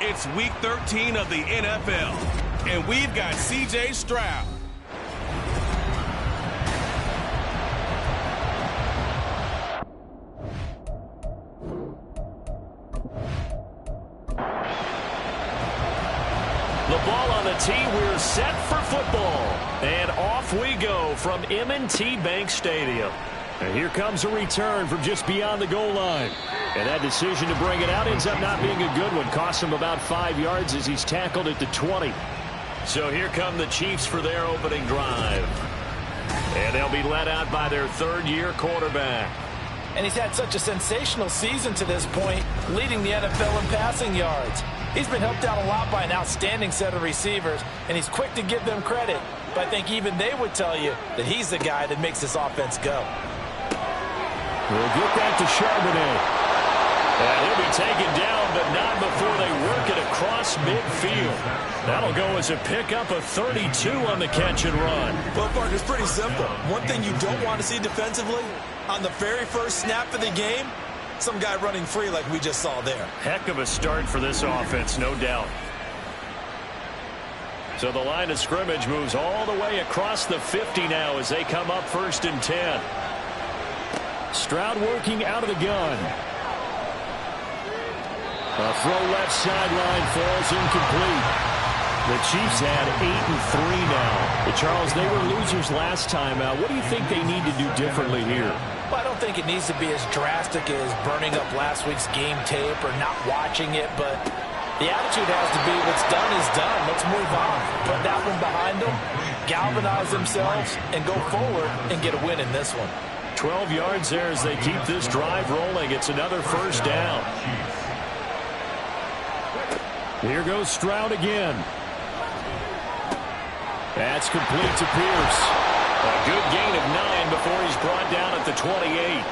It's Week 13 of the NFL, and we've got C.J. Stroud. The ball on the tee, we're set for football. And off we go from M&T Bank Stadium. And here comes a return from just beyond the goal line. And that decision to bring it out ends up not being a good one. Costs him about 5 yards as he's tackled at the 20. So here come the Chiefs for their opening drive. And they'll be led out by their third-year quarterback. And he's had such a sensational season to this point, leading the NFL in passing yards. He's been helped out a lot by an outstanding set of receivers, and he's quick to give them credit. But I think even they would tell you that he's the guy that makes this offense go. We'll get that to Charbonnet. And he'll be taken down, but not before they work it across midfield. That'll go as a pickup of 32 on the catch and run. Well, Park, it's pretty simple. One thing you don't want to see defensively, on the very first snap of the game, some guy running free like we just saw there. Heck of a start for this offense, no doubt. So the line of scrimmage moves all the way across the 50 now as they come up 1st and 10. Stroud working out of the gun. A throw left sideline falls incomplete. The Chiefs had 8-3 now. But Charles, they were losers last time out. What do you think they need to do differently here? Well, I don't think it needs to be as drastic as burning up last week's game tape or not watching it, but the attitude has to be what's done is done. Let's move on. Put that one behind them, galvanize themselves, and go forward and get a win in this one. 12 yards there as they keep this drive rolling. It's another first down. Here goes Stroud again. That's complete to Pierce. A good gain of 9 before he's brought down at the 28.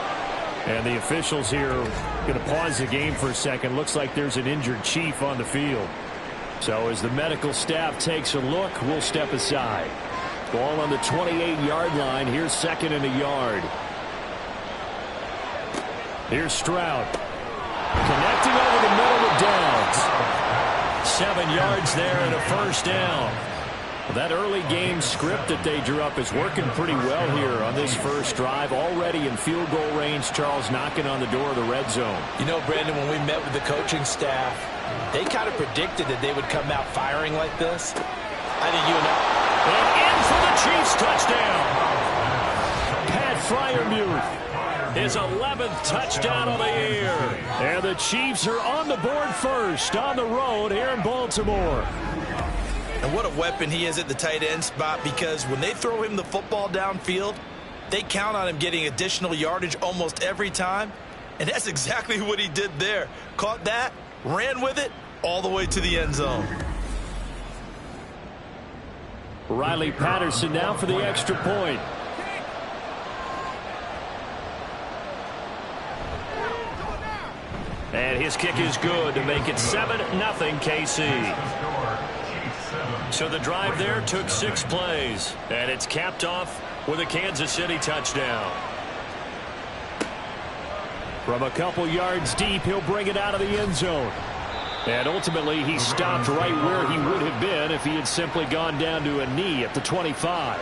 And the officials here are going to pause the game for a second. Looks like there's an injured Chief on the field. So as the medical staff takes a look, we'll step aside. Ball on the 28-yard line. Here's 2nd and a yard. Here's Stroud. Connecting over the middle of Downs. 7 yards there and a first down. Well, that early game script that they drew up is working pretty well here on this first drive. Already in field goal range, Charles knocking on the door of the red zone. You know, Brandon, when we met with the coaching staff, they kind of predicted that they would come out firing like this. I think you know. And in for the Chiefs touchdown. Pat Freiermuth. His 11th touchdown of the year. And the Chiefs are on the board first on the road here in Baltimore. And what a weapon he is at the tight end spot, because when they throw him the football downfield, they count on him getting additional yardage almost every time. And that's exactly what he did there. Caught that, ran with it, all the way to the end zone. Riley Patterson now for the extra point. And his kick is good to make it 7-0 KC. So the drive there took 6 plays, and it's capped off with a Kansas City touchdown. From a couple yards deep, he'll bring it out of the end zone. And ultimately, he stopped right where he would have been if he had simply gone down to a knee at the 25.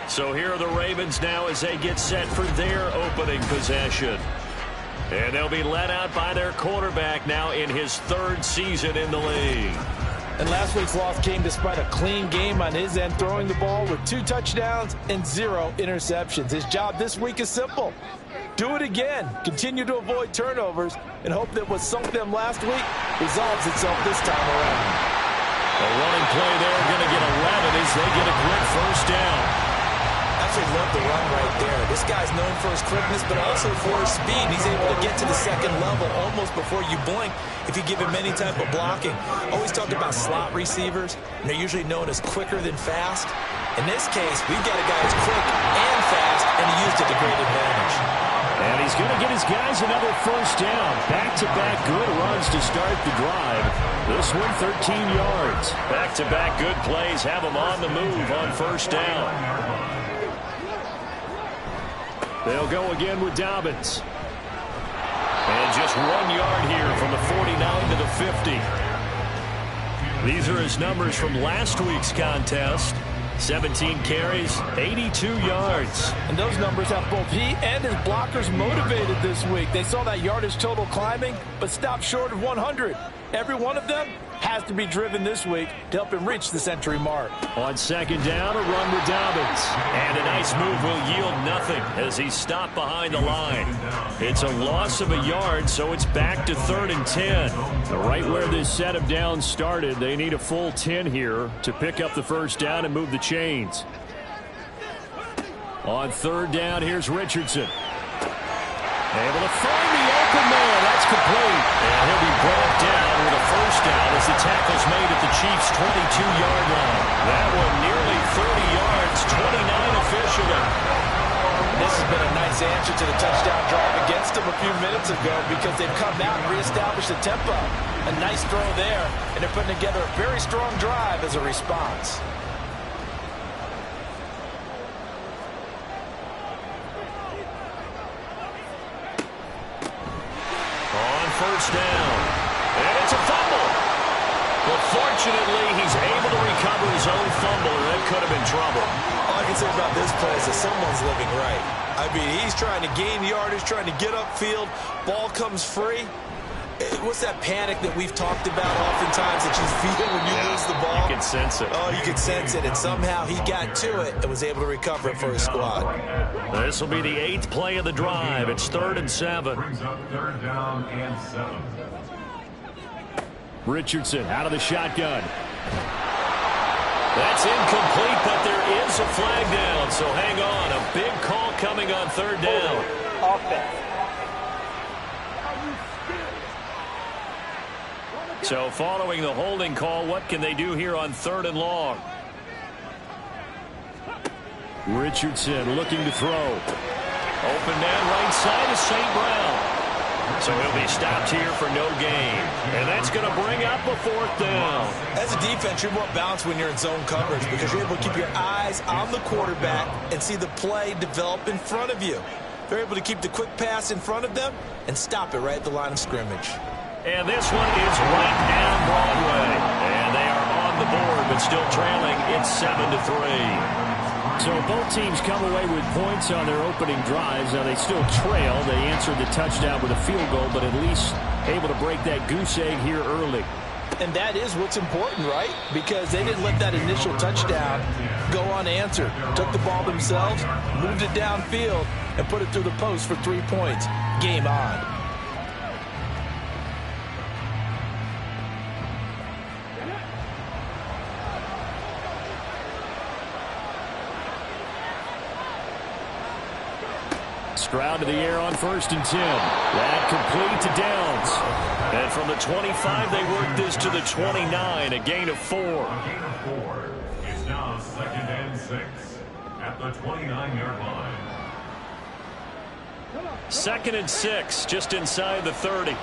So here are the Ravens now as they get set for their opening possession. And they'll be led out by their quarterback now in his 3rd season in the league. And last week's loss came despite a clean game on his end, throwing the ball with 2 touchdowns and 0 interceptions. His job this week is simple. Do it again. Continue to avoid turnovers and hope that what sunk them last week resolves itself this time around. A running play there, going to get 11 as they get a quick first down. Absolutely love the run right there. This guy's known for his quickness, but also for his speed. He's able to get to the 2nd level almost before you blink if you give him any type of blocking. Always talk about slot receivers, and they're usually known as quicker than fast. In this case, we've got a guy who's quick and fast, and he used it to great advantage. And he's going to get his guys another first down. Back-to-back good runs to start the drive. This one 13 yards. Back-to-back good plays have him on the move on first down. They'll go again with Dobbins. And just 1 yard here from the 49 to the 50. These are his numbers from last week's contest. 17 carries, 82 yards. And those numbers have both he and his blockers motivated this week. They saw that yardage total climbing, but stopped short of 100. Every one of them has to be driven this week to help him reach the century mark. On second down, a run with Dobbins. And a nice move will yield nothing as he's stopped behind the line. It's a loss of a yard, so it's back to 3rd and 10. Right where this set of downs started, they need a full 10 here to pick up the first down and move the chains. On 3rd down, here's Richardson. Able to find the open man. That's complete. And he'll be brought down with a first down as the tackle's made at the Chiefs' 22-yard line. That one nearly 30 yards, 29 officially. This has been a nice answer to the touchdown drive against them a few minutes ago because they've come out and reestablished the tempo. A nice throw there, and they're putting together a very strong drive as a response. First down. And it's a fumble. But fortunately, he's able to recover his own fumble, or that could have been trouble. All I can say about this play is that someone's living right. I mean, he's trying to gain yardage, trying to get upfield. Ball comes free. What's that panic that we've talked about oftentimes that you feel when you lose the ball? You can sense it. Oh, you can sense it. And somehow he got to it and was able to recover it for his squad. This will be the 8th play of the drive. It's 3rd and 7. Brings up 3rd down and 7. Richardson out of the shotgun. That's incomplete, but there is a flag down. So hang on. A big call coming on 3rd down. Offense. So following the holding call, what can they do here on 3rd and long? Richardson looking to throw. Open man right side is St. Brown. So he'll be stopped here for no gain. And that's going to bring up a 4th down. As a defense, you're more balanced when you're in zone coverage because you're able to keep your eyes on the quarterback and see the play develop in front of you. They're able to keep the quick pass in front of them and stop it right at the line of scrimmage. And this one is right down Broadway. And they are on the board, but still trailing. It's 7-3. So both teams come away with points on their opening drives. Now they still trail. They answered the touchdown with a field goal, but at least able to break that goose egg here early. And that is what's important, right? Because they didn't let that initial touchdown go unanswered. Took the ball themselves, moved it downfield, and put it through the post for 3 points. Game on. Stroud to the air on 1st and 10. That complete to Downs. And from the 25, they work this to the 29, a gain of 4. Gain of 4. It's now 2nd and 6 at the 29-yard line. 2nd and 6, just inside the 30.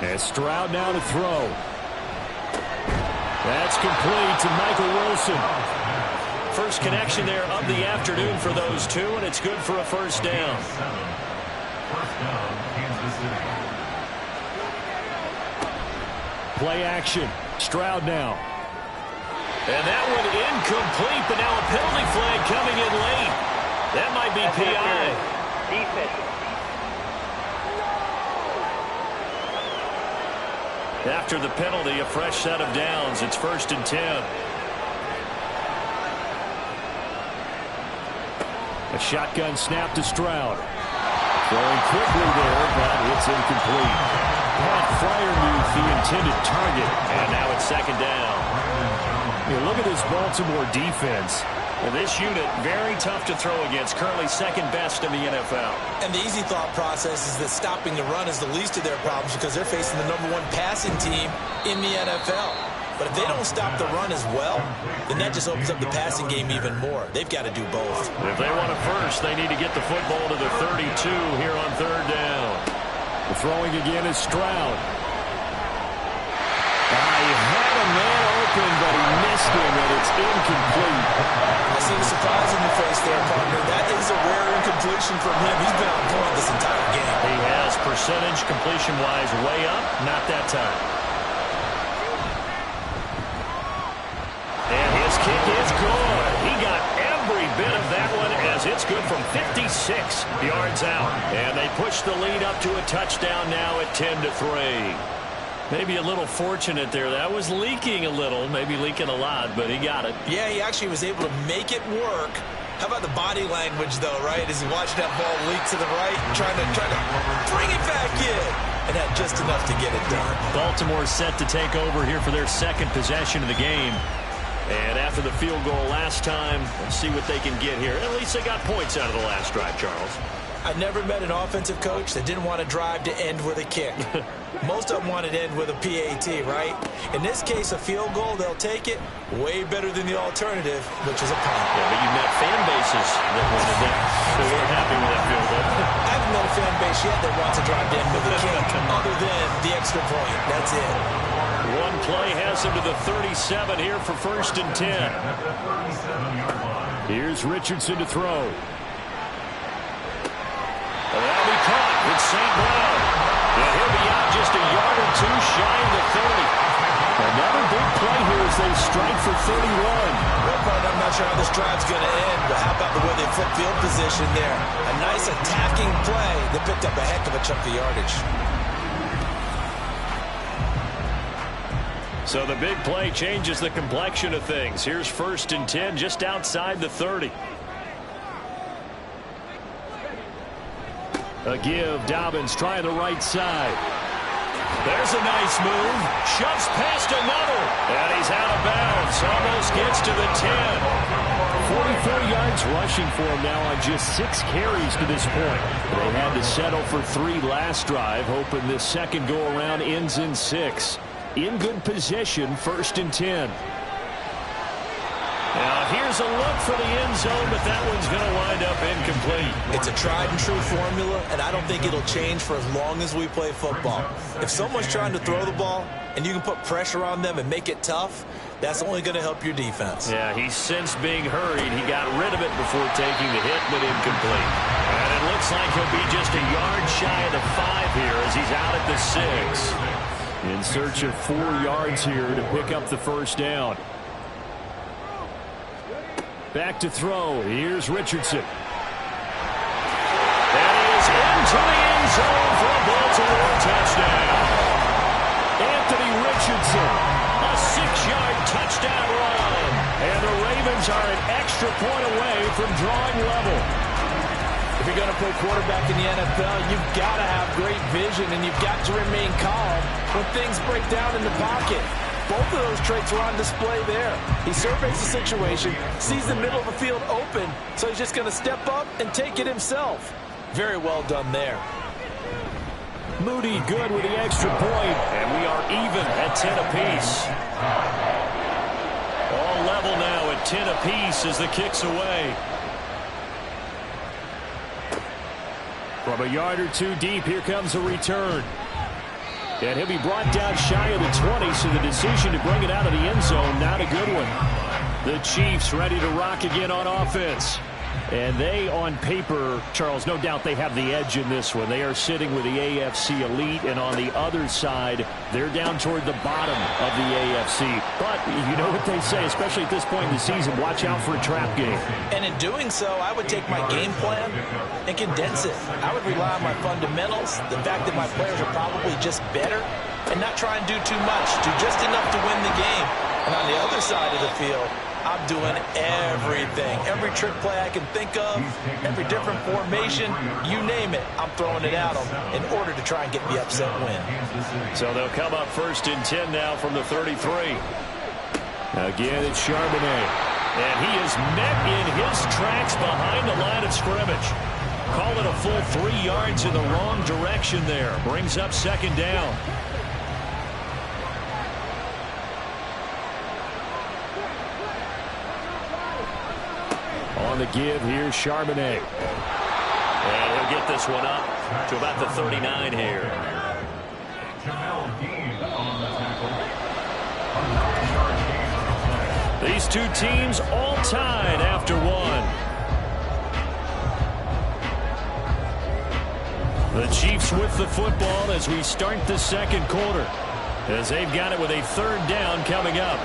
And Stroud now to throw. That's complete to Michael Wilson. First connection there of the afternoon for those two, and it's good for a first down. First down, Kansas City. Play action. Stroud now. And that one incomplete, but now a penalty flag coming in late. That might be PI. After the penalty, a fresh set of downs. It's 1st and 10. A shotgun snap to Stroud. Throwing quickly there, but it's incomplete. Pat Freiermuth, the intended target. And now it's 2nd down. Look at this Baltimore defense. Well, this unit, very tough to throw against. Currently 2nd best in the NFL. And the easy thought process is that stopping the run is the least of their problems because they're facing the #1 passing team in the NFL. But if they don't stop the run as well, then that just opens up the passing game even more. They've got to do both. If they want a first, they need to get the football to the 32 here on 3rd down. The throwing again is Stroud. He had a man open, but he missed him, and it's incomplete. I see the surprise in your face there, partner. That is a rare incompletion from him. He's been on point this entire game. He has percentage completion-wise way up, not that time. It's good from 56 yards out. And they push the lead up to a touchdown now at 10-3. Maybe a little fortunate there. That was leaking a little, maybe leaking a lot, but he got it. Yeah, he actually was able to make it work. How about the body language, though, right? As he watched that ball leak to the right, trying to bring it back in, and had just enough to get it done. Baltimore set to take over here for their second possession of the game. And after the field goal last time, let's see what they can get here. At least they got points out of the last drive, Charles. I never met an offensive coach that didn't want to drive to end with a kick. Most of them wanted to end with a PAT, right? In this case, a field goal, they'll take it. Way better than the alternative, which is a punt. Yeah, but you've met fan bases that weren't happy with that field goal. I haven't met a fan base yet that wants to drive to end with a kick, other than the extra point. That's it. One play has him to the 37 here for 1st and 10. Here's Richardson to throw. That'll be caught. It's St. Brown. And he'll be out just a yard or two shy of the 30. Another big play here as they strike for 31. Well, partner, I'm not sure how this drive's going to end, but how about the way they flip field position there? A nice attacking play that picked up a heck of a chunk of yardage. So the big play changes the complexion of things. Here's 1st and 10 just outside the 30. A give. Dobbins trying the right side. There's a nice move. Shoves past another. And he's out of bounds. Almost gets to the 10. 44 yards rushing for him now on just 6 carries to this point. They had to settle for 3 last drive, hoping this second go-around ends in 6. In good position, 1st and 10. Now, here's a look for the end zone, but that one's going to wind up incomplete. It's a tried-and-true formula, and I don't think it'll change for as long as we play football. If someone's trying to throw the ball, and you can put pressure on them and make it tough, that's only going to help your defense. Yeah, he sensed being hurried. He got rid of it before taking the hit, but incomplete. And it looks like he'll be just a yard shy of the 5 here as he's out at the 6. In search of 4 yards here to pick up the first down. Back to throw. Here's Richardson. And he is into the end zone for a Baltimore touchdown. Anthony Richardson, a 6-yard touchdown run. And the Ravens are an extra point away from drawing level. If you're going to play quarterback in the NFL, you've got to have great vision, and you've got to remain calm when things break down in the pocket. Both of those traits were on display there. He surveys the situation, sees the middle of the field open, so he's just going to step up and take it himself. Very well done there. Moody good with the extra point, and we are even at 10 apiece. All level now at 10 apiece as the kick's away. From a yard or 2 deep, here comes a return. And he'll be brought down shy of the 20, so the decision to bring it out of the end zone, not a good one. The Chiefs ready to rock again on offense. And they, on paper, Charles, no doubt they have the edge in this one. They are sitting with the AFC elite, and on the other side, they're down toward the bottom of the AFC. But you know what they say, especially at this point in the season, watch out for a trap game. And in doing so, I would take my game plan and condense it. I would rely on my fundamentals, the fact that my players are probably just better, and not try and do too much, do just enough to win the game. And on the other side of the field, I'm doing everything. Every trick play I can think of, every different formation, you name it, I'm throwing it at them in order to try and get the upset win. So they'll come up 1st and 10 now from the 33. Again, it's Charbonnet. And he is met in his tracks behind the line of scrimmage. Call it a full 3 yards in the wrong direction there. Brings up 2nd down. On the give, here's Charbonnet. And he'll get this one up to about the 39 here. These two teams all tied after 1. The Chiefs with the football as we start the second quarter, as they've got it with a 3rd down coming up.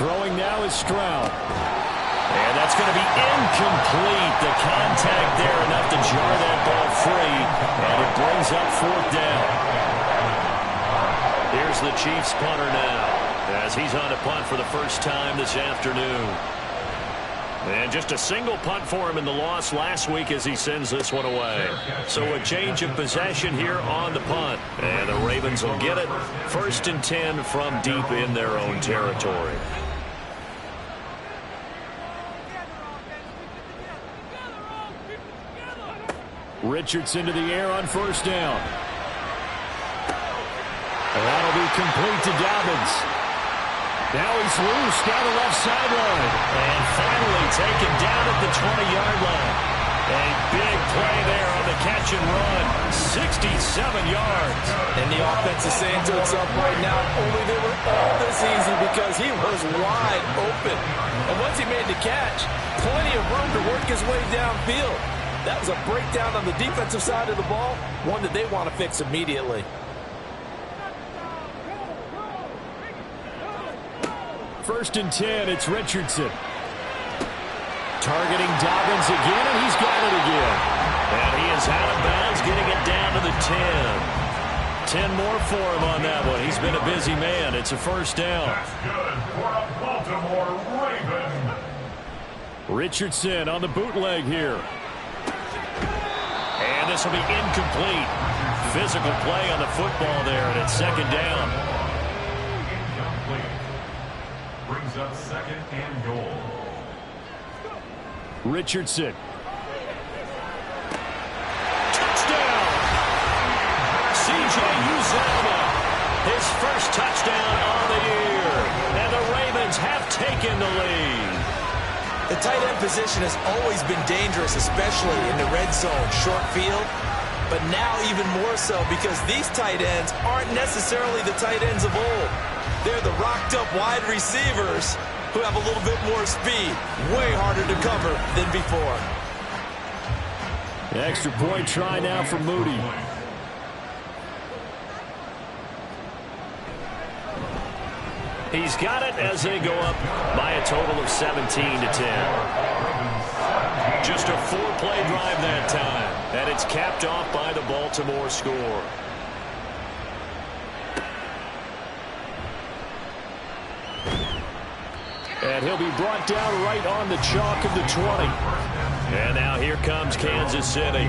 Throwing now is Stroud. And that's going to be incomplete. The contact there enough to jar that ball free. And it brings up 4th down. Here's the Chiefs punter now, as he's on to punt for the first time this afternoon. And just a single punt for him in the loss last week as he sends this one away. So a change of possession here on the punt. And the Ravens will get it. 1st and 10 from deep in their own territory. Richardson to the air on 1st down. And that'll be complete to Dobbins. Now he's loose down the left sideline. And finally taken down at the 20-yard line. A big play there on the catch and run. 67 yards. And the offense is saying to itself right now, only they were all this easy because he was wide open. And once he made the catch, plenty of room to work his way downfield. That was a breakdown on the defensive side of the ball, one that they want to fix immediately. 1st and 10, it's Richardson. Targeting Dobbins again, and he's got it again. And he is out of bounds, getting it down to the 10. 10 more for him on that one. He's been a busy man. It's a 1st down. That's good for a Baltimore Raven. Richardson on the bootleg here. And this will be incomplete. Physical play on the football there, and it's 2nd down. Incomplete. Brings up 2nd and goal. Richardson. Touchdown! C.J. Uzomah. His first touchdown on the year. And the Ravens have taken the lead. The tight end position has always been dangerous, especially in the red zone, short field. But now even more so because these tight ends aren't necessarily the tight ends of old. They're the rocked-up wide receivers who have a little bit more speed. Way harder to cover than before. The extra point try now for Moody. He's got it as they go up by a total of 17-10. Just a 4-play drive that time. And it's capped off by the Baltimore score. And he'll be brought down right on the chalk of the 20. And now here comes Kansas City.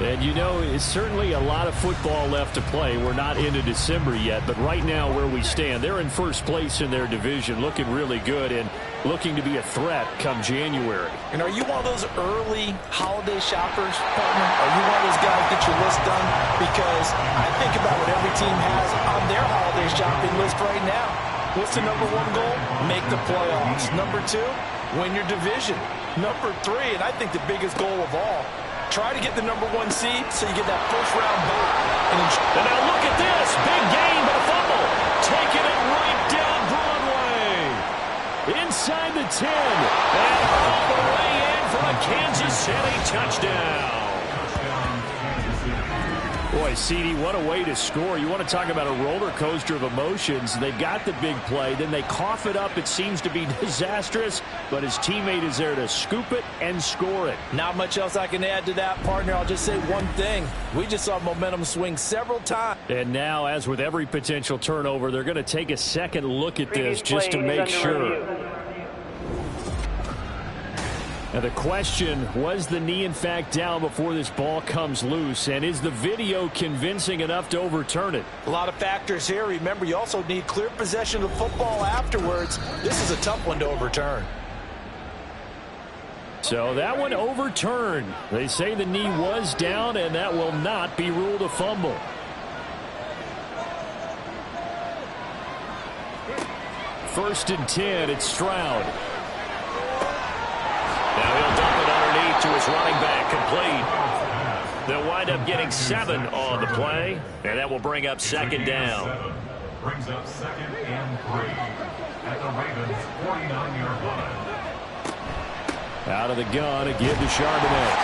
And you know, it's certainly a lot of football left to play. We're not into December yet, but right now where we stand, they're in 1st place in their division, looking really good and looking to be a threat come January. And are you one of those early holiday shoppers, partner? Are you one of those guys get your list done? Because I think about what every team has on their holiday shopping list right now. What's the number 1 goal? Make the playoffs. Number 2, win your division. Number 3, and I think the biggest goal of all, try to get the number 1 seed so you get that first-round bye. And now look at this. Big gain, but a fumble. Taking it right down Broadway. Inside the 10. And all the way in for a Kansas City touchdown. Boy, CD, what a way to score. You want to talk about a roller coaster of emotions. They've got the big play. Then they cough it up. It seems to be disastrous, but his teammate is there to scoop it and score it. Not much else I can add to that, partner. I'll just say one thing. We just saw momentum swing several times. And now, as with every potential turnover, they're going to take a second look at this just to make sure. Now the question, was the knee in fact down before this ball comes loose? And is the video convincing enough to overturn it? A lot of factors here. Remember, you also need clear possession of football afterwards. This is a tough one to overturn. So that one overturned. They say the knee was down, and that will not be ruled a fumble. First and 10, it's Stroud. Now he'll dump it underneath to his running back, complete. They'll wind up getting 7 on the play, and that will bring up 2nd down. Brings up 2nd and 3 at the Ravens' 49-yard line. Out of the gun, a give to Charbonnet.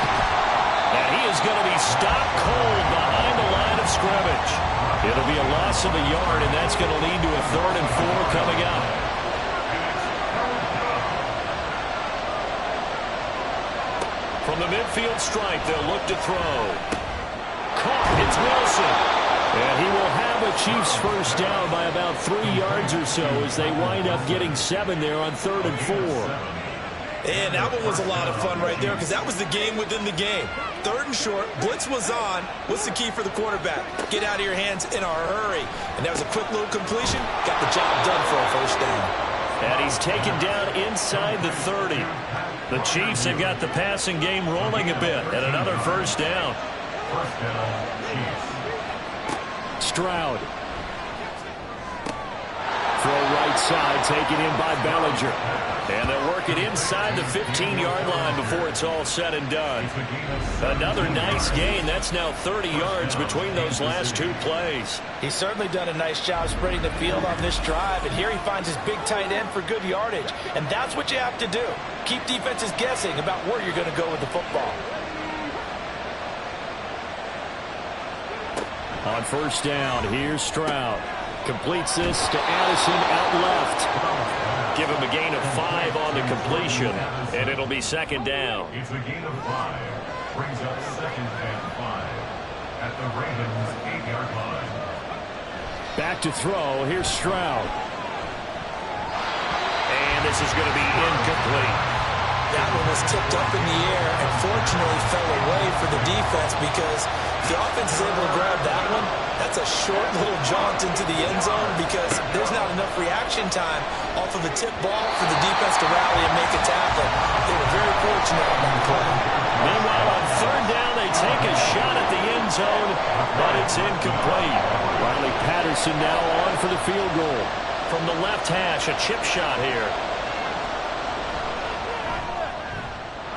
And he is going to be stopped cold behind the line of scrimmage. It'll be a loss of a yard, and that's going to lead to a 3rd and 4 coming up. From the midfield stripe, they'll look to throw. Caught. It's Wilson. And he will have a Chiefs first down by about 3 yards or so as they wind up getting 7 there on 3rd and 4. And that one was a lot of fun right there because that was the game within the game. 3rd and short, blitz was on. What's the key for the quarterback? Get out of your hands in a hurry. And that was a quick little completion. Got the job done for a first down. And he's taken down inside the 30. The Chiefs have got the passing game rolling a bit. And another first down. First down, Chiefs. Stroud. Throw right side, taken in by Bellinger. And they'll work it inside the 15-yard line before it's all said and done. Another nice gain. That's now 30 yards between those last 2 plays. He's certainly done a nice job spreading the field on this drive, and here he finds his big tight end for good yardage. And that's what you have to do. Keep defenses guessing about where you're going to go with the football. On first down, here's Stroud. Completes this to Addison out left. Give him a gain of 5 on the completion, and it'll be 2nd down. It's a gain of 5. Brings up 2nd and 5 at the Ravens' 8-yard line. Back to throw. Here's Stroud. And this is going to be incomplete. That one was tipped up in the air and fortunately fell away for the defense because if the offense is able to grab that one, that's a short little jaunt into the end zone because there's not enough reaction time off of a tip ball for the defense to rally and make a tackle. They were very fortunate on that play. Meanwhile, on 3rd down, they take a shot at the end zone, but it's incomplete. Riley Patterson now on for the field goal. From the left hash, a chip shot here.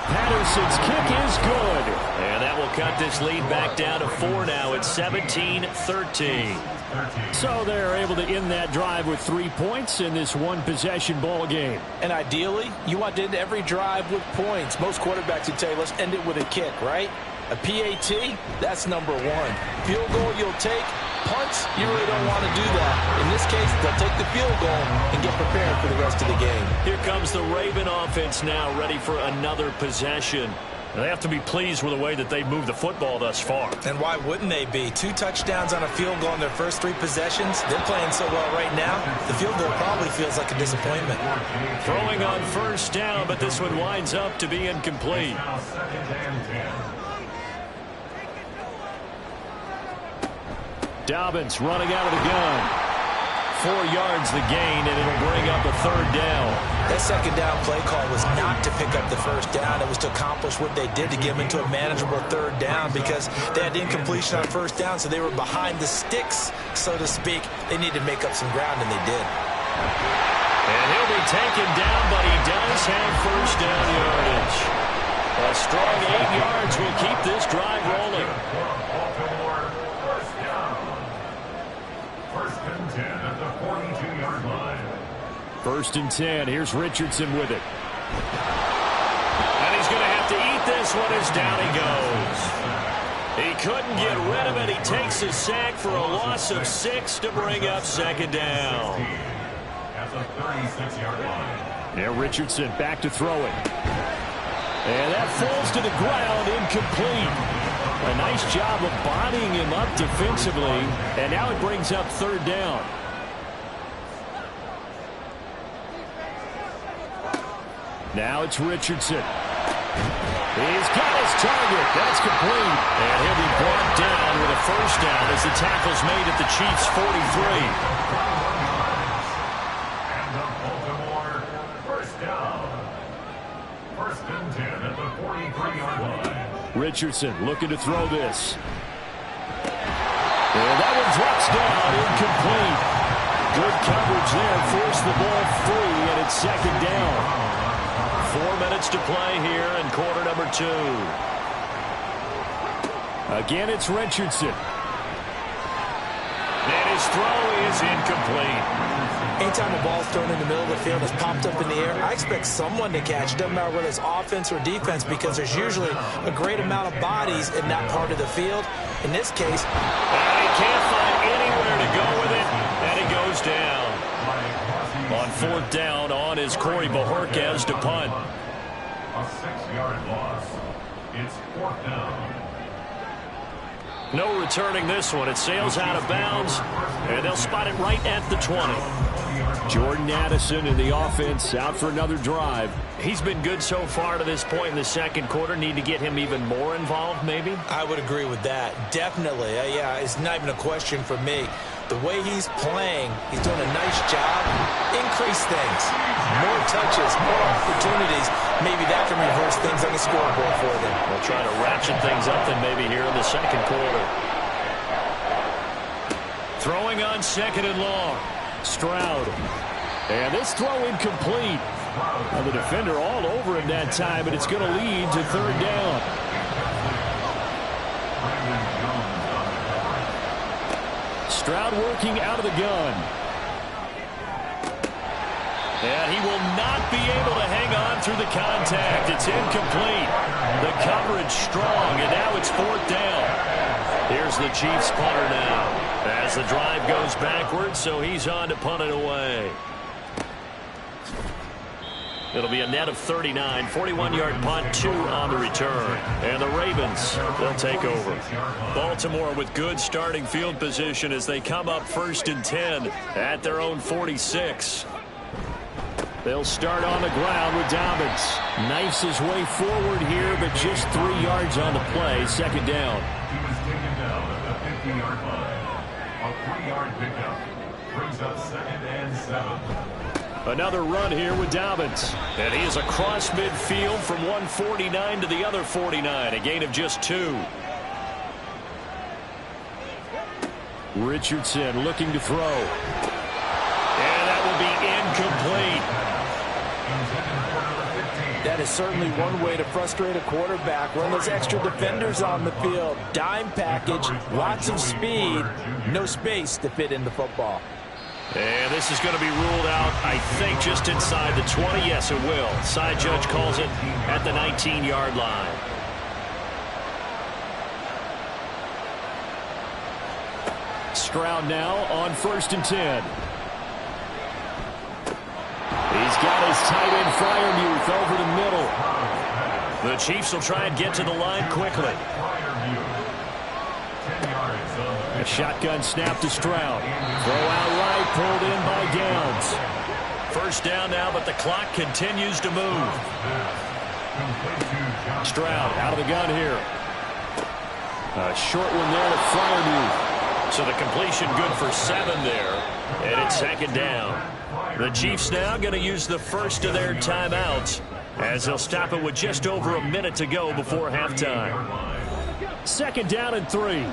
Patterson's kick is good. And that will cut this lead back down to 4 now. It's 17-13. So they're able to end that drive with 3 points in this one-possession ball game. And ideally, you want to end every drive with points. Most quarterbacks would tell you, let's end it with a kick, right? A PAT, that's number 1. Field goal you'll take. Punts, you really don't want to do that. In this case, they'll take the field goal and get prepared for the rest of the game. Here comes the Raven offense now, ready for another possession. They have to be pleased with the way that they've moved the football thus far. And why wouldn't they be? 2 touchdowns on a field goal in their first 3 possessions. They're playing so well right now, the field goal probably feels like a disappointment. Throwing on first down, but this one winds up to be incomplete. Now 2nd and 10. Dobbins running out of the gun. 4 yards the gain, and it'll bring up a 3rd down. That 2nd down play call was not to pick up the first down. It was to accomplish what they did to get them into a manageable 3rd down because they had incompletion on first down, so they were behind the sticks, so to speak. They needed to make up some ground, and they did. And he'll be taken down, but he does have first down yardage. A strong 8 yards will keep this drive rolling. First and 10 at the 42-yard line. 1st and 10. Here's Richardson with it. And he's going to have to eat this one as down he goes. He couldn't get rid of it. He takes a sack for a loss of 6 to bring up 2nd down. At the 36-yard line. Now Richardson back to throw it. And that falls to the ground, incomplete. A nice job of bodying him up defensively. And now it brings up 3rd down. Now it's Richardson. He's got his target. That's complete. And he'll be brought down with a first down as the tackle's made at the Chiefs' 43. And the Baltimore first down. 1st and 10 at the 43-yard line. Richardson looking to throw this. And that one drops down, incomplete. Good coverage there, forced the ball free, and it's 2nd down. 4 minutes to play here in quarter number 2. Again, it's Richardson. And his throw is incomplete. Anytime a ball's thrown in the middle of the field, it's popped up in the air, I expect someone to catch it. Doesn't matter whether it's offense or defense because there's usually a great amount of bodies in that part of the field. In this case, and he can't find anywhere to go with it, and he goes down. On 4th down, on is Corey Bojorquez to punt. A 6-yard loss. It's 4th down. No returning this one. It sails out of bounds, and they'll spot it right at the 20. Jordan Addison in the offense out for another drive. He's been good so far to this point in the second quarter. Need to get him even more involved, maybe? I would agree with that. Definitely. Yeah, it's not even a question for me. The way he's playing, he's doing a nice job. Increase things. More touches, more opportunities. Maybe that can reverse things on the scoreboard for them. We'll try to ratchet things up then maybe here in the second quarter. Throwing on 2nd and long. Stroud. And this throw incomplete. Now the defender all over him that time, but it's going to lead to 3rd down. Stroud working out of the gun. And he will not be able to hang on through the contact. It's incomplete. The coverage strong, and now it's 4th down. Here's the Chiefs punter now as the drive goes backwards, so he's on to punt it away. It'll be a net of 39, 41-yard punt, 2 on the return. And the Ravens, they'll take over. Baltimore with good starting field position as they come up 1st and 10 at their own 46. They'll start on the ground with Dobbins. Knifes his way forward here, but just 3 yards on the play. 2nd down. He was taken down at the 50-yard line. A 3-yard pickup brings up 2nd and 7. Another run here with Dobbins. And he is across midfield from 149 to the other 49. A gain of just 2. Richardson looking to throw. And that will be incomplete. That is certainly one way to frustrate a quarterback. Run those extra defenders on the field. Dime package, lots of speed, no space to fit in the football. And this is going to be ruled out, I think, just inside the 20. Yes, it will. Side judge calls it at the 19-yard line. Stroud now on 1st and 10. He's got his tight end Freiermuth over the middle. The Chiefs will try and get to the line quickly. A shotgun snap to Stroud. Throw out right, pulled in by Downs. 1st down now, but the clock continues to move. Stroud out of the gun here. A short one there to Freiermuth. So the completion good for 7 there. And it's 2nd down. The Chiefs now going to use the first of their timeouts as they'll stop it with just over a minute to go before halftime. 2nd down and 3.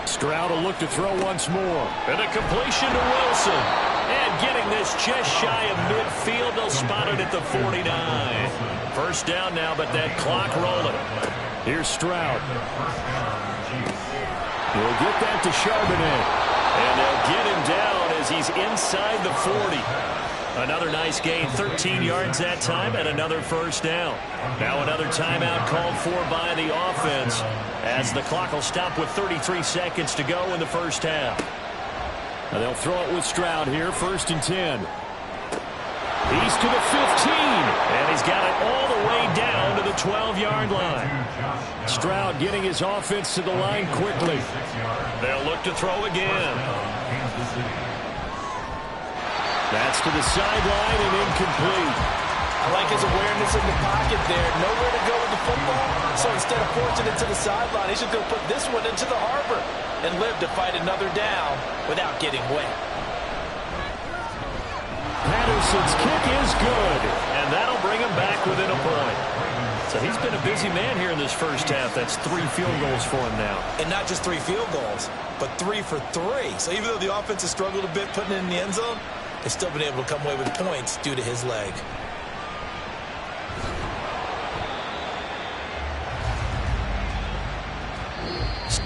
Stroud will look to throw once more. And a completion to Wilson. And getting this just shy of midfield, they'll spot it at the 49. 1st down now, but that clock rolling. Here's Stroud. He'll get that to Charbonnet. And they'll get him down as he's inside the 40. Another nice gain, 13 yards that time, and another 1st down. Now another timeout called for by the offense as the clock will stop with 33 seconds to go in the 1st half. Now they'll throw it with Stroud here, 1st and 10. He's to the 15, and he's got it all the way down to the 12-yard line. Stroud getting his offense to the line quickly. They'll look to throw again. That's to the sideline and incomplete. I like his awareness in the pocket there. Nowhere to go with the football, so instead of forcing it to the sideline, he's just going to put this one into the harbor and live to fight another down without getting wet. Patterson's kick is good, and that'll bring him back within a point. So he's been a busy man here in this 1st half. That's 3 field goals for him now. And not just 3 field goals, but 3 for 3. So even though the offense has struggled a bit putting it in the end zone, they've still been able to come away with points due to his leg.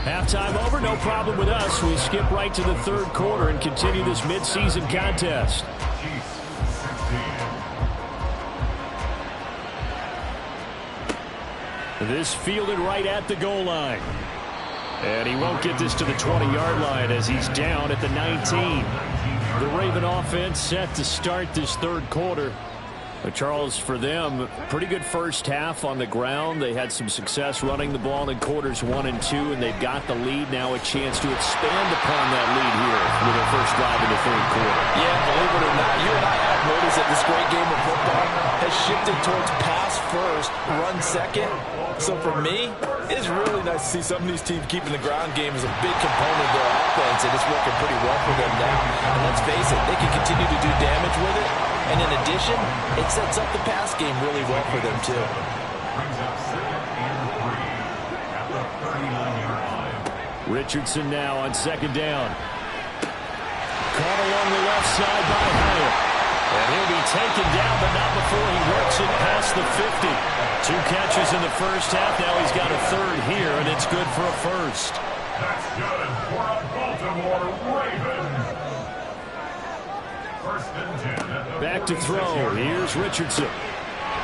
Halftime over, no problem with us. We skip right to the 3rd quarter and continue this midseason contest. This fielded right at the goal line. And he won't get this to the 20-yard line as he's down at the 19. The Raven offense set to start this third quarter. Charles, for them, pretty good first half on the ground. They had some success running the ball in quarters 1 and 2, and they've got the lead. Now a chance to expand upon that lead here with their first drive in the third quarter. Yeah, believe it or not, you and I have noticed that this great game of football has shifted towards pass first, run second. So for me, it's really nice to see some of these teams keeping the ground game as a big component of their offense, and it's working pretty well for them now. And let's face it, they can continue to do damage with it. And in addition, it sets up the pass game really well for them, too. Brings up 2nd and 3 at the 39-yard line. Richardson now on second down. Caught along the left side by Hyatt. And he'll be taken down, but not before he works it past the 50. 2 catches in the first half. Now he's got a third here, and it's good for a first. That's good for a Baltimore Raven. 1st and 10 at the Back to throw. Here's Richardson.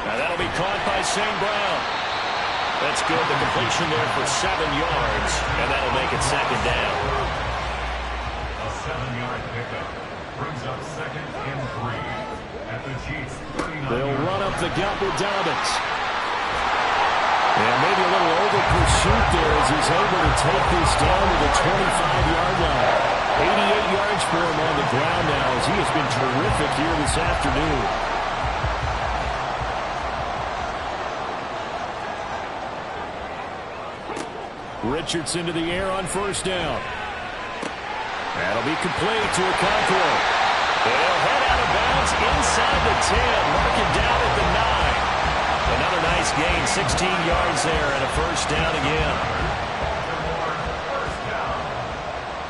Now that'll be caught by St. Brown. That's good. The completion there for 7 yards, and that'll make it second down. A 7-yard pickup brings up 2nd and 3 at the Chiefs' 39. They'll run up the gut with Dobbins. And maybe a little over pursuit there as he's able to take this down to the 25-yard line. 88 yards for him on the ground now as he has been terrific here this afternoon. Richardson to the air on first down. That'll be complete to Okonkwo. They'll head out of bounds inside the 10, mark it down at the 9. Another nice gain, 16 yards there, and a first down again.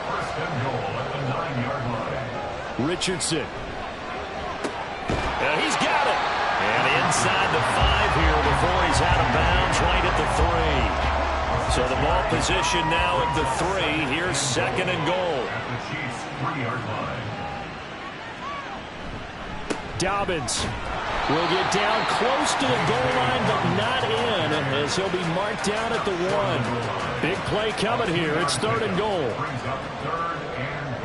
First and goal at the 9-yard line. Richardson. And he's got it. And inside the 5 here before he's out of bounds, right at the 3. So the ball position now at the 3. Here's second and goal. At the Chiefs' 3-yard line. Dobbins will get down close to the goal line, but not in, as he'll be marked down at the 1. Big play coming here. It's third and goal. Brings up 3rd and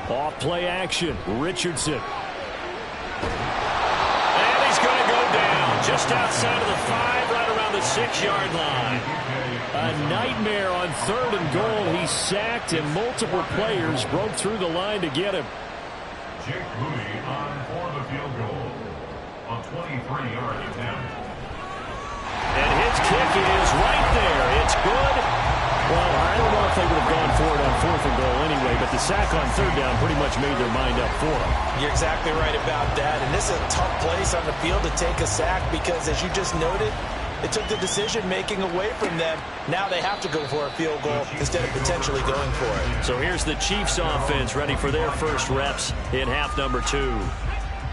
goal. Off play action. Richardson. And he's going to go down just outside of the 5, right around the 6-yard line. A nightmare on third and goal. He's sacked, and multiple players broke through the line to get him. Jake Moody on for the field goal. A 23-yard attempt. And his kick is right there. It's good. Well, I don't know if they would have gone for it on 4th and goal anyway, but the sack on 3rd down pretty much made their mind up for them. You're exactly right about that. And this is a tough place on the field to take a sack because, as you just noted, it took the decision-making away from them. Now they have to go for a field goal instead of potentially going for it. So here's the Chiefs offense ready for their first reps in half number 2.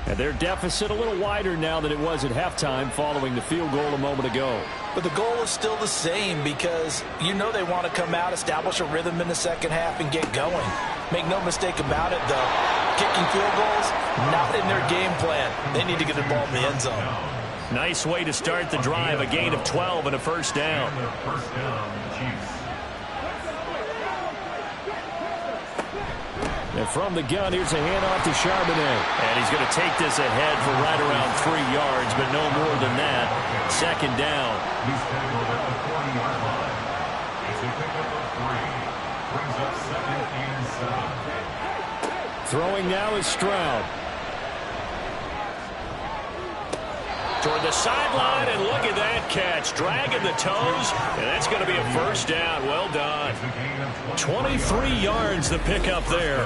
And their deficit a little wider now than it was at halftime following the field goal a moment ago. But the goal is still the same because you know they want to come out, establish a rhythm in the second half, and get going. Make no mistake about it, though. Kicking field goals, not in their game plan. They need to get the ball in the end zone. Nice way to start the drive. A gain of 12 and a first down. First down, Chiefs. And from the gun, here's a handoff to Charbonnet. And he's going to take this ahead for right around 3 yards, but no more than that. Second down. He's tackled at the 40-yard line. It's a pickup of 3. Brings up 2nd and 7. Throwing now is Stroud. Toward the sideline, and look at that catch. Dragging the toes, and that's going to be a first down. Well done. 23 yards the pickup there.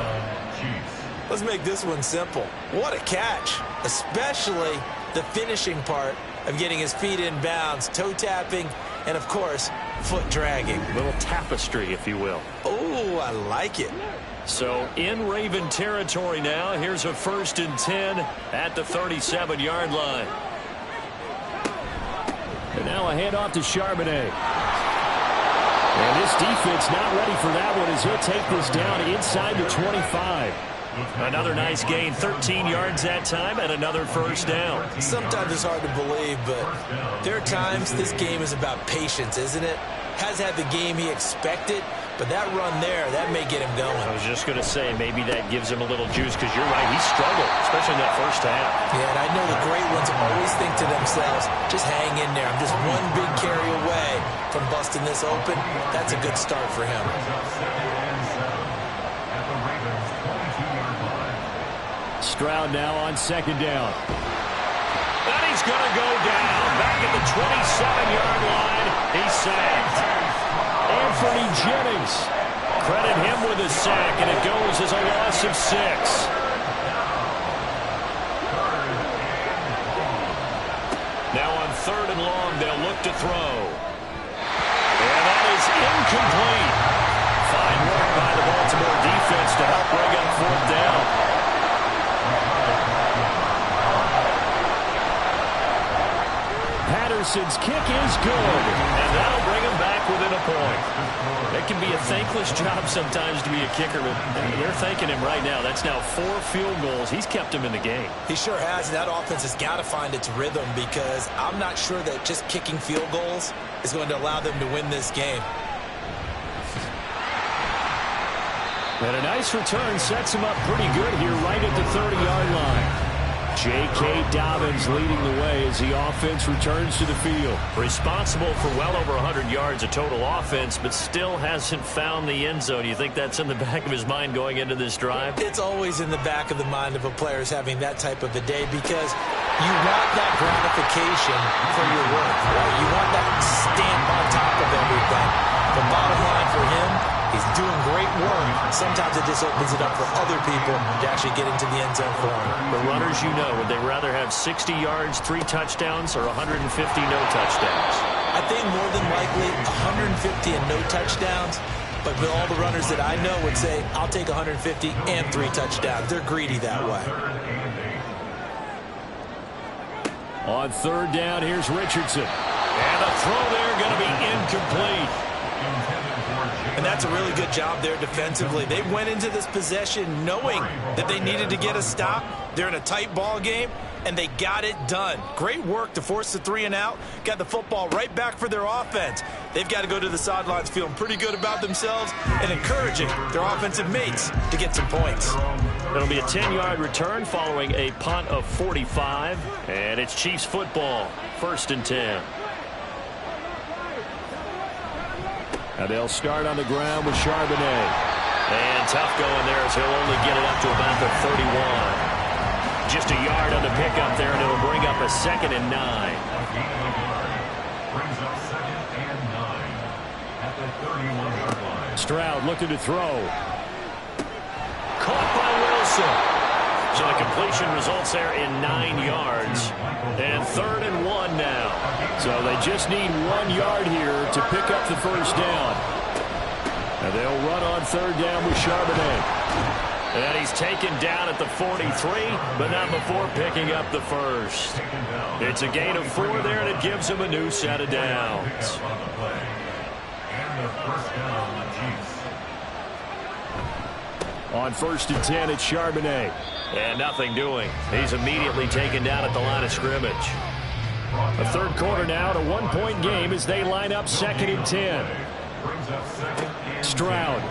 Let's make this one simple. What a catch, especially the finishing part of getting his feet in bounds, toe tapping, and, of course, foot dragging. A little tapestry, if you will. Oh, I like it. So in Raven territory now. Here's a 1st and 10 at the 37-yard line. And now a handoff to Charbonnet. And this defense not ready for that one as he'll take this down inside the 25. Another nice gain, 13 yards that time, and another first down. Sometimes it's hard to believe, but there are times this game is about patience, isn't it? Has had the game he expected, But that run there, that may get him going. I was just going to say, maybe that gives him a little juice, because you're right, he struggled, especially in that first half. Yeah, and I know the great ones always think to themselves, just hang in there. I'm just one big carry away from busting this open. That's a good start for him. Stroud now on second down. And he's going to go down. Back at the 27-yard line. He's sacked. Anthony Jennings. Credit him with a sack, and it goes as a loss of 6. Now on 3rd and long, they'll look to throw. And that is incomplete. Fine work by the Baltimore defense to help bring up 4th down. Patterson's kick is good, and that'll bring him back within a point. It can be a thankless job sometimes to be a kicker, but they're thanking him right now. That's now 4 field goals. He's kept him in the game. He sure has, and that offense has got to find its rhythm, because I'm not sure that just kicking field goals is going to allow them to win this game. And a nice return sets him up pretty good here right at the 30-yard line. J.K. Dobbins leading the way as the offense returns to the field. Responsible for well over 100 yards of total offense, but still hasn't found the end zone. You think that's in the back of his mind going into this drive? It's always in the back of the mind of a player having that type of a day, because you want that gratification for your work. Right? You want that stamp on top of everything. The bottom line for him, he's doing great work. Sometimes it just opens it up for other people to actually get into the end zone for him. The runners, you know, would they rather have 60 yards, 3 touchdowns, or 150 no touchdowns? I think more than likely 150 and no touchdowns. But with all the runners that I know would say, I'll take 150 and 3 touchdowns. They're greedy that way. On 3rd down, here's Richardson. And the throw there going to be incomplete. And that's a really good job there defensively. They went into this possession knowing that they needed to get a stop. They're in a tight ball game, and they got it done. Great work to force the 3 and out. Got the football right back for their offense. They've got to go to the sidelines feeling pretty good about themselves and encouraging their offensive mates to get some points. It'll be a 10-yard return following a punt of 45. And it's Chiefs football, 1st and 10. And they'll start on the ground with Charbonnet. And tough going there as he'll only get it up to about the 31. Just a yard on the pickup there, and it'll bring up a 2nd and 9. Brings up 2nd and 9 at the 31-yard line. Stroud looking to throw. Caught by Wilson. So the completion results there in 9 yards. And 3rd and 1 now. So they just need 1 yard here to pick up the 1st down. And they'll run on 3rd down with Charbonnet. And he's taken down at the 43, but not before picking up the 1st. It's a gain of 4 there, and it gives him a new set of downs. And the 1st down, the Chiefs. On 1st and 10, it's Charbonnet. And nothing doing. He's immediately taken down at the line of scrimmage. A 3rd quarter now, to 1-point game as they line up 2nd and 10. Stroud.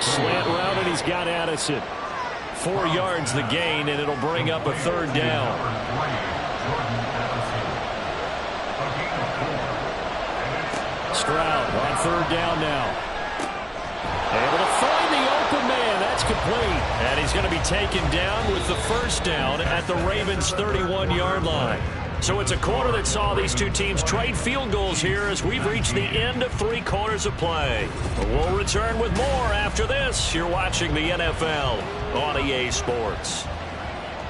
Slant route, and he's got Addison. 4 yards the gain, and it'll bring up a 3rd down. Stroud on 3rd down now. Able to find the open man. That's complete. And he's going to be taken down with the 1st down at the Ravens' 31-yard line. So it's a quarter that saw these two teams trade field goals here as we've reached the end of 3 quarters of play. We'll return with more after this. You're watching the NFL on EA Sports.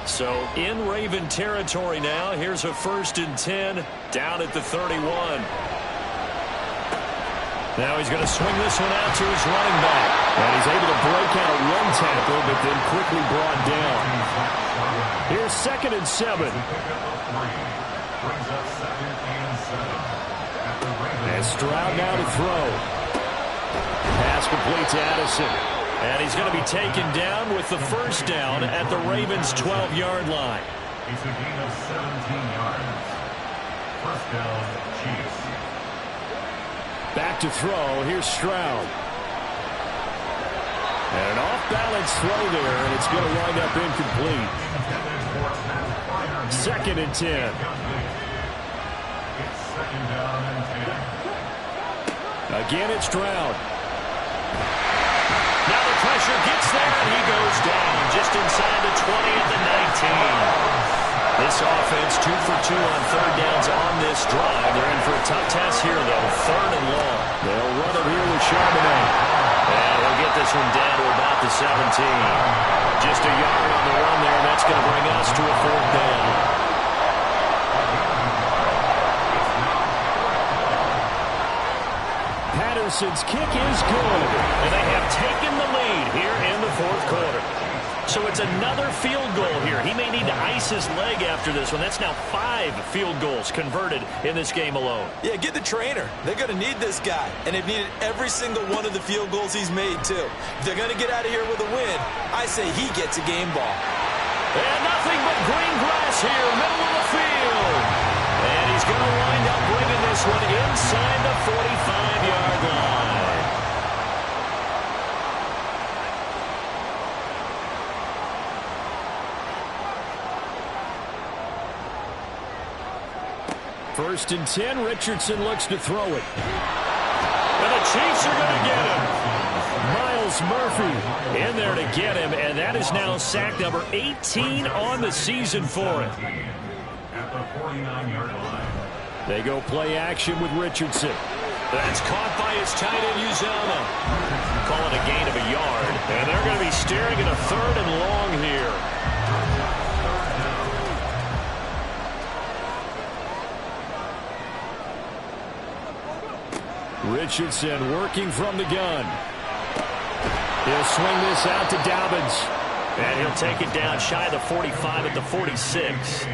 So in Raven territory now, here's a 1st and 10 down at the 31. Now he's going to swing this one out to his running back. And he's able to break out a run tackle, but then quickly brought down. Here's 2nd and 7. And Stroud now to throw. Pass complete to Addison. And he's going to be taken down with the 1st down at the Ravens' 12-yard line. It's a gain of 17 yards. 1st down, Chiefs. Back to throw. Here's Stroud. And an off-balance throw there, and it's going to wind up incomplete. 2nd and 10. Again, it's Stroud. Now the pressure gets there, and he goes down just inside the 20 at the 19. This offense 2 for 2 on 3rd downs on this drive. They're in for a tough task here, though. 3rd and long. They'll run it here with Charbonnet. And he'll get this one down to about the 17. Just a yard on the run there, and that's going to bring us to a 4th down. Patterson's kick is good, and they have taken the lead here in the 4th quarter. So it's another field goal here. He may need to ice his leg after this one. That's now 5 field goals converted in this game alone. Yeah, get the trainer. They're going to need this guy. And they've needed every single one of the field goals he's made, too. If they're going to get out of here with a win, I say he gets a game ball. And nothing but green grass here, middle of the field. And he's going to wind up bringing this one inside the 45-yard line. First and 10, Richardson looks to throw it. And the Chiefs are going to get him. Myles Murphy in there to get him, and that is now sack number 18 on the season for him. At the 49-yard line. They go play action with Richardson. That's caught by his tight end, Uzomah. Call it a gain of a yard, and they're going to be staring at a 3rd and long here. Richardson working from the gun. He'll swing this out to Dobbins. And he'll take it down shy of the 45 at the 46.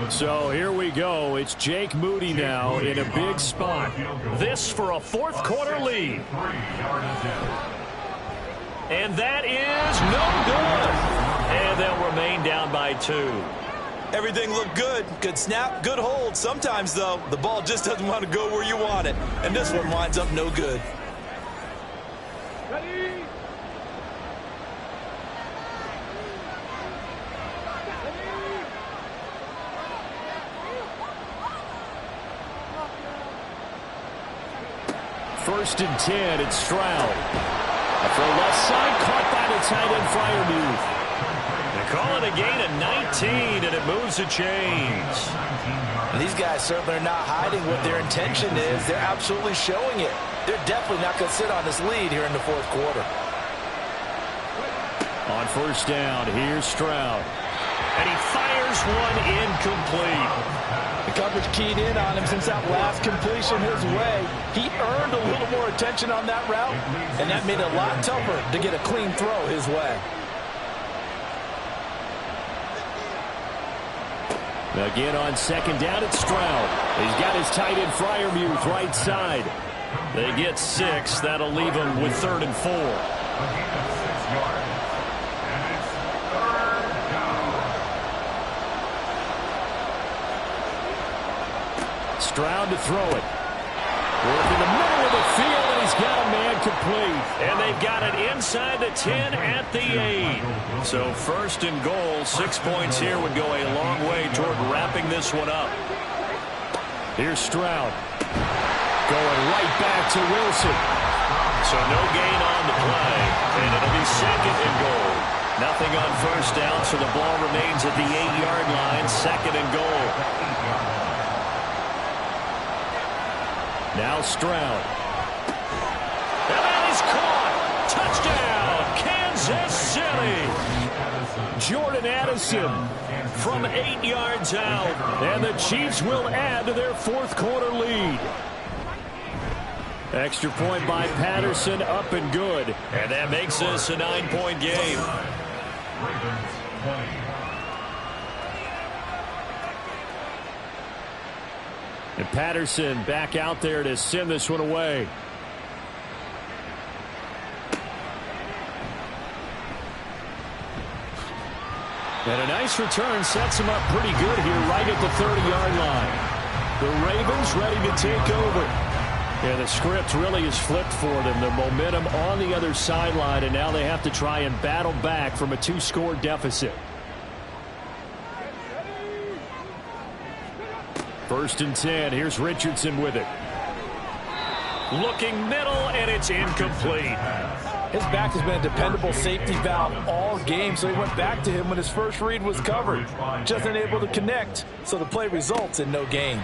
So here we go. It's Jake Moody now in a big spot. This for a 4th quarter lead. And that is no good. And they'll remain down by 2. Everything looked good. Good snap, good hold. Sometimes, though, the ball just doesn't want to go where you want it. And this one winds up no good. Ready? First and 10, it's Stroud. For left side, caught by the tight end, Freiermuth. They call it a gain of 19, and it moves the chains. And these guys certainly are not hiding what their intention is. They're absolutely showing it. They're definitely not going to sit on this lead here in the 4th quarter. On 1st down, here's Stroud. And he fires one incomplete. The coverage keyed in on him since that last completion his way. He earned a little more attention on that route, and that made it a lot tougher to get a clean throw his way. Again on 2nd down, it's Stroud. He's got his tight end Freiermuth right side. They get 6. That'll leave them with 3rd and 4. Stroud to throw it. Work in the middle of the field, and he's got a man complete. And they've got it inside the 10 at the 8. So 1st and goal, 6 points here would go a long way toward wrapping this one up. Here's Stroud. Going right back to Wilson. So no gain on the play, and it'll be 2nd and goal. Nothing on 1st down, so the ball remains at the 8-yard line, 2nd and goal. Now Stroud. And that is caught. Touchdown, Kansas City. Jordan Addison from 8 yards out. And the Chiefs will add to their 4th quarter lead. Extra point by Patterson, up and good. And that makes this a 9-point game. And Patterson back out there to send this one away. And a nice return sets him up pretty good here right at the 30-yard line. The Ravens ready to take over. And the script really is flipped for them. The momentum on the other sideline, and now they have to try and battle back from a 2-score deficit. First and 10. Here's Richardson with it. Looking middle, and it's incomplete. His back has been a dependable safety valve all game, so he went back to him when his first read was covered. Just unable to connect, so the play results in no gain.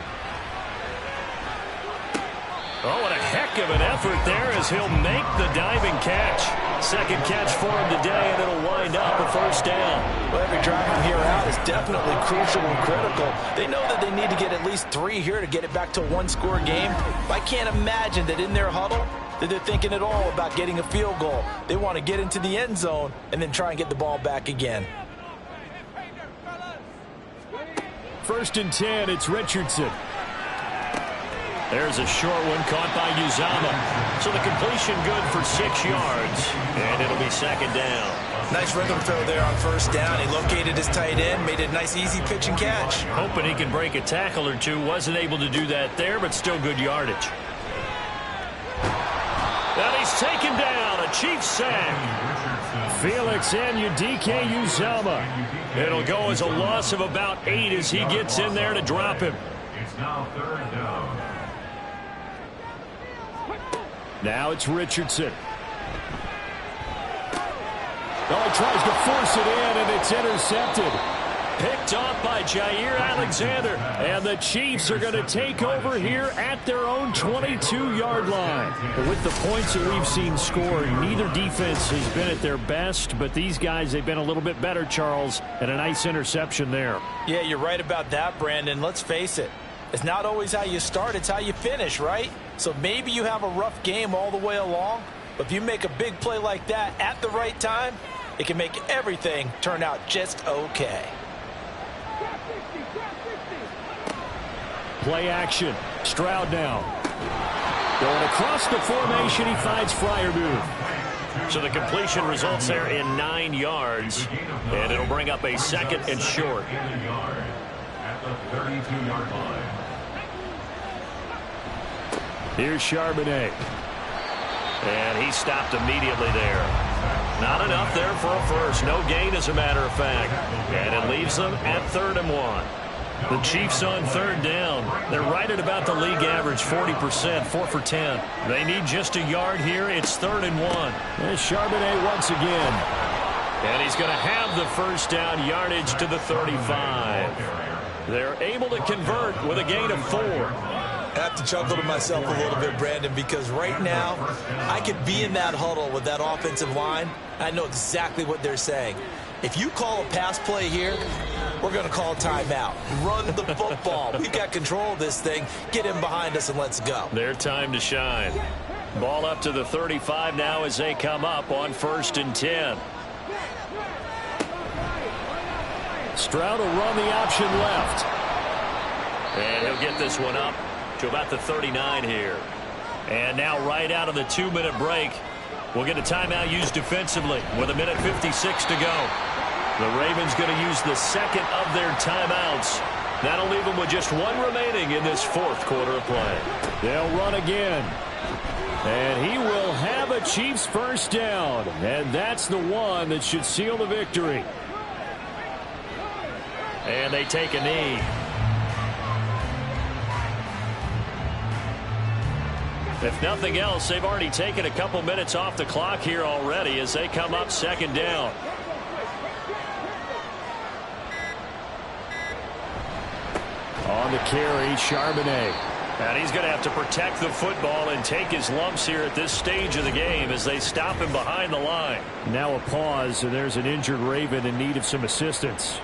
Oh, what a heck of an effort there as he'll make the diving catch. Second catch for him today, and it'll wind up a first down. Well, every drive from here out is definitely crucial and critical. They know that they need to get at least 3 here to get it back to a 1-score game. I can't imagine that in their huddle that they're thinking at all about getting a field goal. They want to get into the end zone and then try and get the ball back again. First and 10, it's Richardson. There's a short one caught by Uzama. So the completion good for 6 yards, and it'll be second down. Nice rhythm throw there on first down. He located his tight end, made a nice easy pitch and catch. Hoping he can break a tackle or two. Wasn't able to do that there, but still good yardage. And he's taken down, a Chiefs sack. Felix Anudike Uzama. It'll go as a loss of about 8 as he gets in there to drop him. It's now third down. Now it's Richardson. Oh, he tries to force it in, and it's intercepted. Picked off by Jair Alexander. And the Chiefs are going to take over here at their own 22-yard line. But with the points that we've seen scored, neither defense has been at their best. But these guys, they've been a little bit better, Charles, and a nice interception there. Yeah, you're right about that, Brandon. Let's face it. It's not always how you start, it's how you finish, right? So maybe you have a rough game all the way along, but if you make a big play like that at the right time, it can make everything turn out just okay. Play action. Stroud now. Going across the formation, he finds Freiermuth. So the completion results there in 9 yards, and it'll bring up a second and short. At the 32-yard line. Here's Charbonnet. And he stopped immediately there. Not enough there for a first. No gain, as a matter of fact. And it leaves them at 3rd and 1. The Chiefs on 3rd down. They're right at about the league average, 40%, 4 for 10. They need just a yard here. It's 3rd and 1. There's Charbonnet once again. And he's going to have the first down, yardage to the 35. They're able to convert with a gain of 4. I have to chuckle to myself a little bit, Brandon, because right now I could be in that huddle with that offensive line. I know exactly what they're saying. If you call a pass play here, we're going to call a timeout. Run the football. We've got control of this thing. Get him behind us and let's go. Their time to shine. Ball up to the 35 now as they come up on 1st and 10. Stroud will run the option left. And he'll get this one up to about the 39 here. And now right out of the 2-minute break, we'll get a timeout used defensively with 1:56 to go. The Ravens going to use the second of their timeouts. That'll leave them with just 1 remaining in this 4th quarter of play. They'll run again. And he will have a Chiefs first down. And that's the one that should seal the victory. And they take a knee. If nothing else, they've already taken a couple minutes off the clock here already as they come up 2nd down. On the carry, Charbonnet. And he's going to have to protect the football and take his lumps here at this stage of the game as they stop him behind the line. Now a pause, and there's an injured Raven in need of some assistance.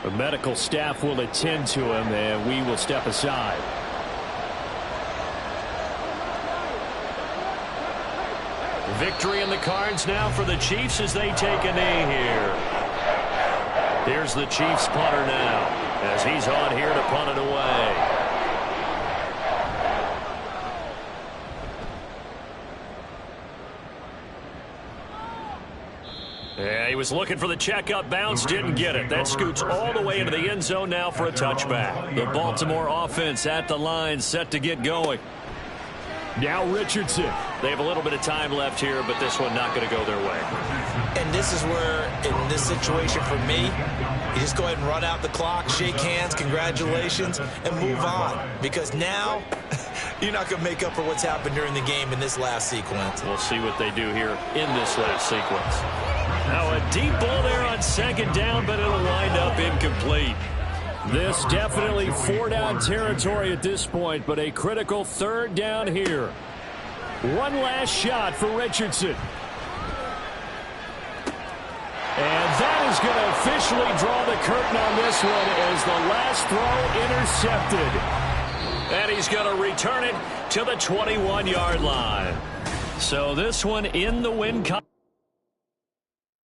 The medical staff will attend to him, and we will step aside. Victory in the cards now for the Chiefs as they take a knee here. Here's the Chiefs punter now as he's on here to punt it away. Yeah, he was looking for the checkup bounce, didn't get it. That scoots all the way into the end zone now for a touchback. The Baltimore offense at the line, set to get going. Now Richardson. They have a little bit of time left here, but this one not going to go their way. And this is where, in this situation for me, you just go ahead and run out the clock, shake hands, congratulations, and move on. Because now, you're not going to make up for what's happened during the game in this last sequence. We'll see what they do here in this last sequence. Now a deep ball there on second down, but it'll wind up incomplete. This definitely 4-down territory at this point, but a critical 3rd down here. One last shot for Richardson. And that is going to officially draw the curtain on this one as the last throw intercepted. And he's going to return it to the 21-yard line. So this one in the win column.